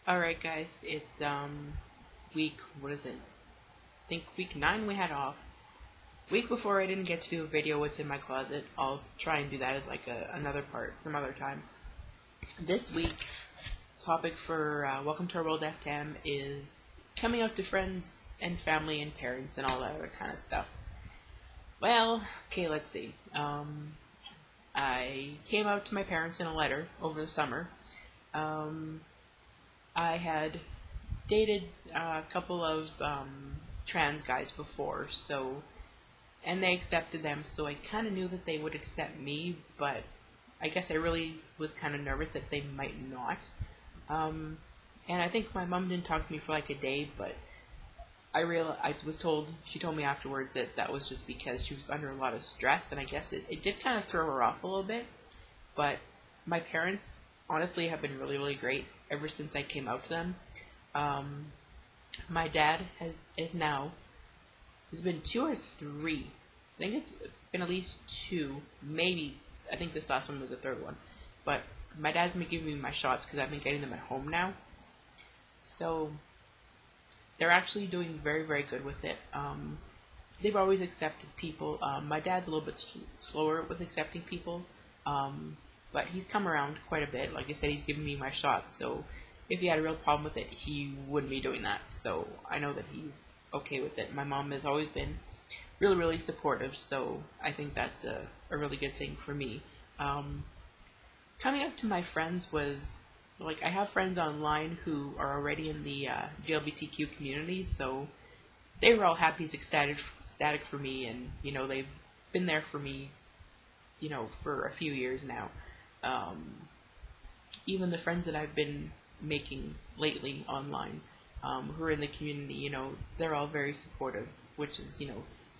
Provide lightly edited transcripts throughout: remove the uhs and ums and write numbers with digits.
Alright guys, it's week what is it? I think week 9 we had off. Week before I didn't get to do a video what's in my closet. I'll try and do that as like another part some other time. This week topic for Welcome to Our World FTAM is coming out to friends and family and parents and all that other kind of stuff. Well, okay, let's see. I came out to my parents in a letter over the summer. I had dated a couple of trans guys before, and they accepted them, so I kind of knew that they would accept me, but I guess I really was kind of nervous that they might not. And I think my mom didn't talk to me for like a day, but she told me afterwards that that was just because she was under a lot of stress, and I guess it did kind of throw her off a little bit. But my parents honestly have been really, really great ever since I came out to them. My dad has been 2 or 3. I think it's been at least 2, maybe. I think this last one was the 3rd one. But my dad's been giving me my shots because I've been getting them at home now. So they're actually doing very, very good with it. They've always accepted people. My dad's a little bit slower with accepting people, but he's come around quite a bit. Like I said, he's given me my shots, so if he had a real problem with it, he wouldn't be doing that. So I know that he's okay with it. My mom has always been really, really supportive, so I think that's a really good thing for me. Coming up to my friends was, like, I have friends online who are already in the GLBTQ community, so they were all happy as ecstatic for me, and, they've been there for me, for a few years now. Even the friends that I've been making lately online, who are in the community, they're all very supportive, which is,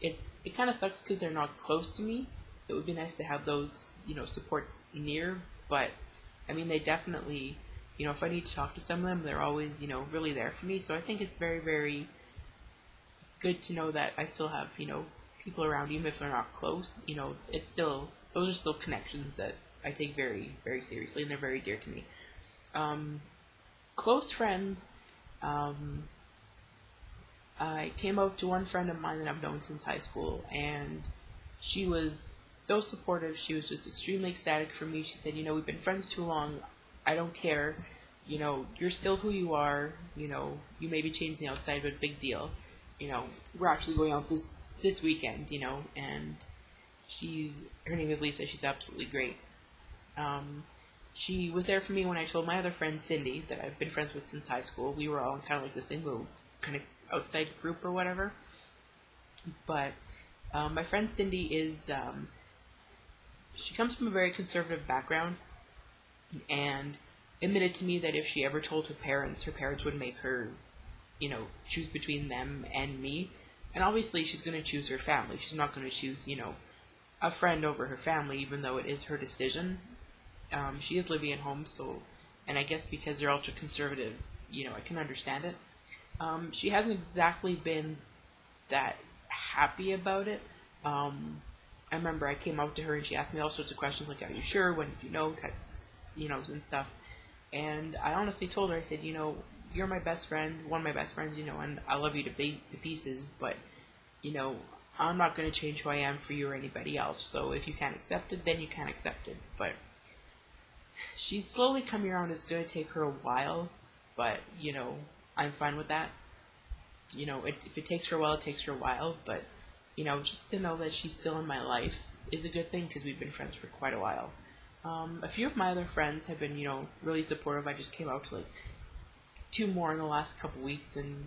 it kind of sucks because they're not close to me. It would be nice to have those, supports near, but, I mean, they definitely, if I need to talk to some of them, they're always, really there for me. So I think it's very, very good to know that I still have, people around, even if they're not close. It's still, those are still connections that I take very, very seriously, and they're very dear to me. Close friends, I came out to one friend of mine that I've known since high school, and she was so supportive. She was just extremely ecstatic for me. She said, we've been friends too long. I don't care. You're still who you are. You may be changed on the outside, but big deal. We're actually going out this weekend, and her name is Lisa. She's absolutely great. She was there for me when I told my other friend Cindy that I've been friends with since high school. We were all in kind of like this same little kind of outside group or whatever. But my friend Cindy is, she comes from a very conservative background, and admitted to me that if she ever told her parents would make her, choose between them and me. And obviously she's going to choose her family. She's not going to choose, a friend over her family, even though it is her decision. She is living at home, so, and I guess because they're ultra conservative, I can understand it. She hasn't exactly been that happy about it. I remember I came out to her and she asked me all sorts of questions like, "Are you sure? When did you know?" And stuff. And I honestly told her, I said, you're my best friend, one of my best friends, and I love you to pieces, but, I'm not going to change who I am for you or anybody else. So if you can't accept it, then you can't accept it. But she's slowly coming around. It's going to take her a while, but, I'm fine with that. If it takes her a while, it takes her a while, but, just to know that she's still in my life is a good thing because we've been friends for quite a while. A few of my other friends have been, really supportive. I just came out to, 2 more in the last couple weeks, and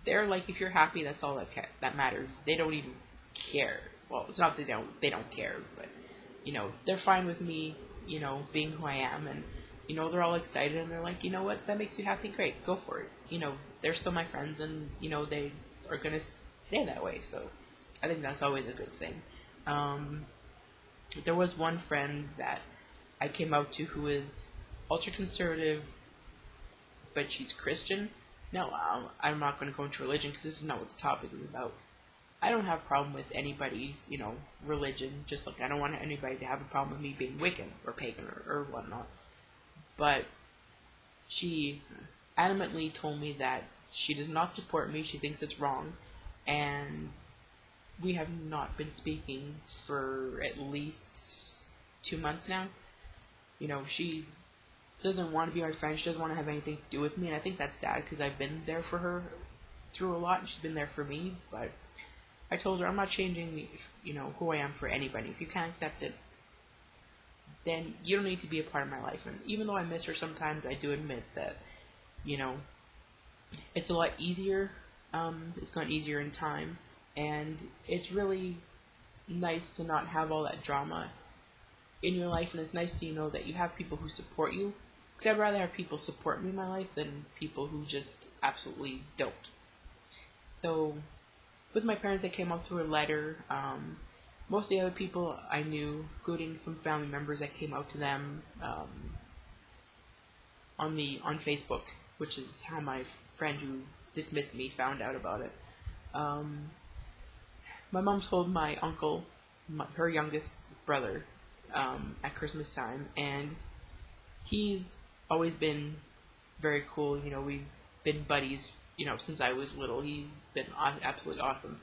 they're like, if you're happy, that's all that matters. They don't even care. Well, it's not that they don't care, but, they're fine with me, being who I am, and, they're all excited, and they're like, what, that makes you happy? Great, go for it. They're still my friends, and, they are going to stay that way, so I think that's always a good thing. There was one friend that I came out to who is ultra conservative, but she's Christian. No, I'm not going to go into religion because this is not what the topic is about. I don't have a problem with anybody's, religion, just like I don't want anybody to have a problem with me being Wiccan or pagan or whatnot. But she adamantly told me that she does not support me. She thinks it's wrong, and we have not been speaking for at least 2 months now. She doesn't want to be my friend. She doesn't want to have anything to do with me, and I think that's sad because I've been there for her through a lot, and she's been there for me. But I told her I'm not changing, who I am for anybody. If you can't accept it, then you don't need to be a part of my life. And even though I miss her sometimes, I do admit that, it's a lot easier. It's gotten easier in time, and it's really nice to not have all that drama in your life, and it's nice to know that you have people who support you. Because I'd rather have people support me in my life than people who just absolutely don't. So, with my parents, I came up through a letter. Most of the other people I knew, including some family members, I came out to them on Facebook, which is how my friend who dismissed me found out about it. My mom told my uncle, her youngest brother, at Christmas time, and he's always been very cool. We've been buddies, since I was little. He's been absolutely awesome.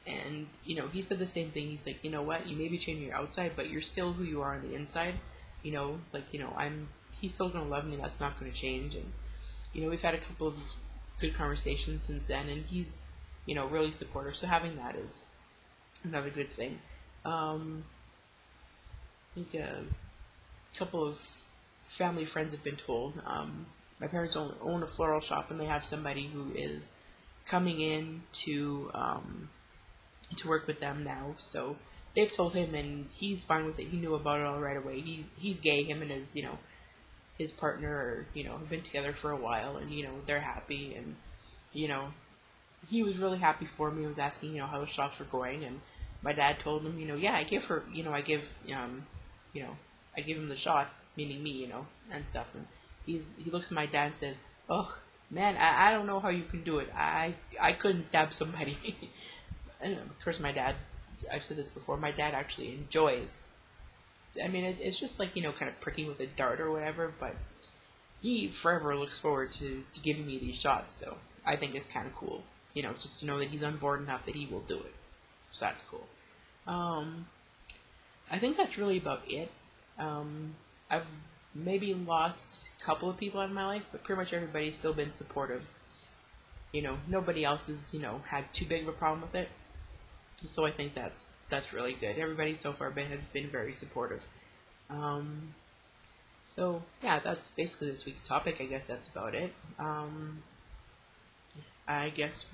And, he said the same thing. He's like, you know what, you may be changing your outside, but you're still who you are on the inside. It's like, he's still going to love me, and that's not going to change. And, we've had a couple of good conversations since then, and he's, really supportive. So having that is another good thing. I think a couple of family friends have been told. My parents own a floral shop, and they have somebody who is coming in to work with them now. So they've told him, and he's fine with it. He knew about it all right away. He's gay. Him and his partner are, have been together for a while, and they're happy. And he was really happy for me. He was asking how the shops were going, and my dad told him, yeah, I give him the shots, meaning me, and stuff. And he looks at my dad and says, "Oh man, I don't know how you can do it. I couldn't stab somebody." And of course, my dad, I've said this before, my dad actually enjoys. I mean, it's just like kind of pricking with a dart or whatever. But he forever looks forward to giving me these shots. So I think it's kind of cool, just to know that he's on board enough that he will do it. So that's cool. I think that's really about it. I've maybe lost a couple of people out of my life, but pretty much everybody's still been supportive. Nobody else has, had too big of a problem with it. So I think that's really good. Everybody so far has been very supportive. So yeah, that's basically this week's topic. I guess that's about it. I guess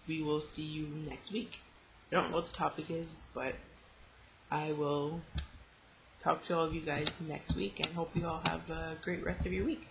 we will see you next week. I don't know what the topic is, but I will talk to all of you guys next week, and hope you all have a great rest of your week.